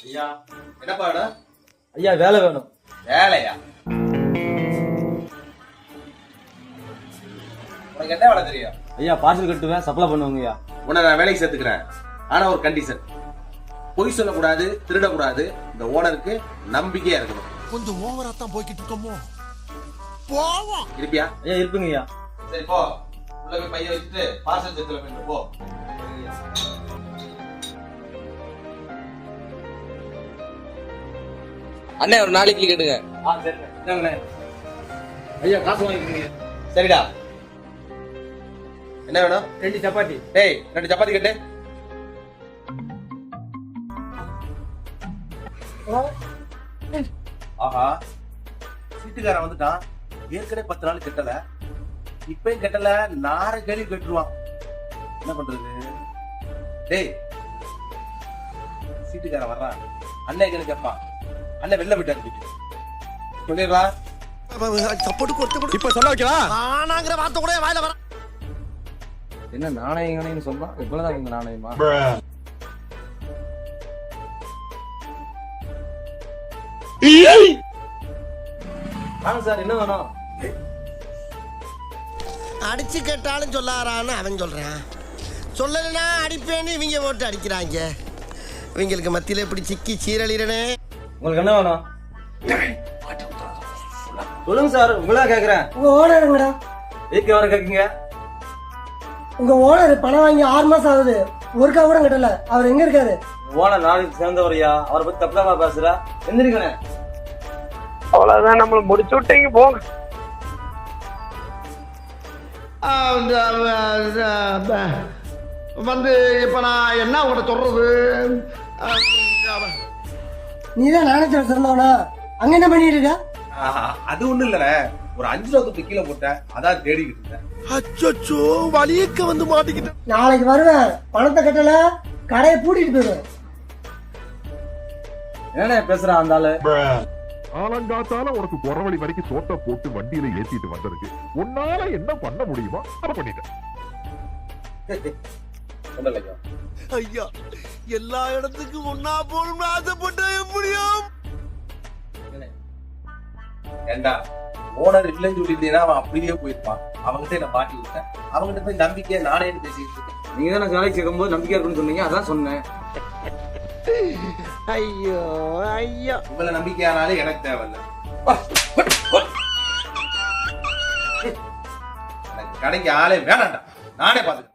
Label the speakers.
Speaker 1: ஐயா
Speaker 2: என்னப்பா வேணும்?
Speaker 1: ஐயா வேலை வேணும்.
Speaker 2: வேலையா? உனக்கு என்ன வேலை தெரியும்?
Speaker 1: ஐயா பார்சல் கட்டுவேன், சப்ளை பண்ணுவாங்க ஐயா.
Speaker 2: உன்னை நான் வேலைக்கு சேர்த்துக்கிறேன். ஆனா ஒரு கண்டிஷன், பொய் சொல்லக்கூடாது, திருடக்கூடாது. இந்த ஓனருக்கு நம்பிக்கையா இருக்கணும்.
Speaker 3: கொஞ்சம் ஓவரா தான் போய்கிட்டு இருக்கோமோ. போவோம்.
Speaker 2: இருப்பியா?
Speaker 1: ஐயா இருப்புங்க ஐயா.
Speaker 2: சரி போ, உள்ள போய் பைய வச்சுட்டு பார்சல் செட்டில் பண்ணு போ.
Speaker 4: அண்ணே ஒரு நாளைக்கு கேட்டுங்க.
Speaker 1: சரிண்ணே. இந்தாங்கண்ணே. ஐயா காசு வாங்கிக்கோங்க.
Speaker 2: சரிடா. என்ன வேணும்?
Speaker 1: 2 சப்பாத்தி.
Speaker 2: டேய் 2 சப்பாத்தி கட்டு. ஆஹா, சீட்டுக்காரன் வந்துட்டான். ஏற்கனவே 10 நாள் கட்டல, இப்பயும் கட்டல. 4 கேள்வி கட்டுருவான். என்ன பண்றது? டேய் சீட்டுக்காரன் வர்றான். அண்ணன் கேள்வி கேட்பான். அண்ணன் வெளில போயிட்டாரு. சொல்லிடுறா.
Speaker 3: இப்ப சொல்ல வைக்கலாம். ஆனாங்கிற வார்த்தை கூட வாயில வர.
Speaker 1: என்ன நாணயங்கன்னு சொன்னா இவ்வளவுதான் இந்த நாணயமா? வாங்க சார், என்ன வேணும்?
Speaker 3: அடிச்சு கேட்டாலும் சொல்லாரான்னு அவன் சொல்றான். சொல்லலைன்னா அடிப்பேன்னு இவங்க போட்டு அடிக்கிறாங்க. இவங்களுக்கு மத்தியில இப்படி சிக்கி சீரழிறனே.
Speaker 1: உங்களுக்கு என்ன வேணும்? சொல்லுங்க சார், உங்களா கேக்குறேன்.
Speaker 5: உங்க ஓனருங்கடா.
Speaker 1: எதுக்கு வர கேக்குங்க?
Speaker 5: உங்க ஓனர் பணம் வாங்கி 6 மாசம் ஆகுது, ஒருக்கா கூட கட்டல. அவர் எங்க இருக்காரு?
Speaker 1: ஓனர் நாளைக்கு சேர்ந்தவரையா? அவரை பத்தி தப்பா பேசுற. எந்திரிக்கணே.
Speaker 6: அவ்வளவுதான், நம்மள முடிச்சு விட்டீங்க போங்க.
Speaker 3: வந்து இப்ப நான் என்ன உங்கள்கிட்ட சொல்றது?
Speaker 5: நீதான் நாணயத்துல சிறந்தவனா? அங்க என்ன பண்ணிட்டு இருக்க?
Speaker 2: அது ஒண்ணு இல்ல, ஒரு 5 ரூபா துட்டு கீழே போட்டேன், அதான் தேடிக்கிட்டு இருந்தேன்.
Speaker 3: அச்சோ, வலியக்க வந்து மாட்டிக்கிட்டேன்.
Speaker 5: நாளைக்கு வருவேன், பணத்தை கட்டல கடையை பூட்டிட்டு போயிடுவேன்.
Speaker 1: என்ன பேசுறான் அந்த ஆளு?
Speaker 7: ஆலங்காத்தால உனக்கு குறவழி வரைக்கும் சோட்டை போட்டு வண்டியில ஏத்திட்டு வந்திருக்கு. உன்னால என்ன பண்ண முடியுமோ அதை பண்ணிட்டேன்.
Speaker 3: ஐயா, எல்லா இடத்துக்கும் ஒன்னா போகணும்னு ஆசைப்பட்ட எப்படியும்.
Speaker 2: ஏண்டா ஓனர் இல்லைன்னு சொல்லிட்டீங்கன்னா அவன் அப்படியே போயிருப்பான். அவங்ககிட்ட என்ன மாட்டி விட்டேன். அவங்ககிட்ட போய் நம்பிக்கையை நானே பேசிட்டு இருக்கேன்.
Speaker 1: நீங்க தானே வேலைக்கு சேர்க்கும்போது நம்பிக்கையா இருக்குன்னு சொன்னீங்க, அதான் சொன்னேன்.
Speaker 3: ஐயோ ஐயோ,
Speaker 2: இவ்வளவு நம்பிக்கையானாலே எனக்கு தேவையில்லை. எனக்கு கடைக்கு ஆளே வேணாண்டா, நானே பாத்துக்கிறேன்.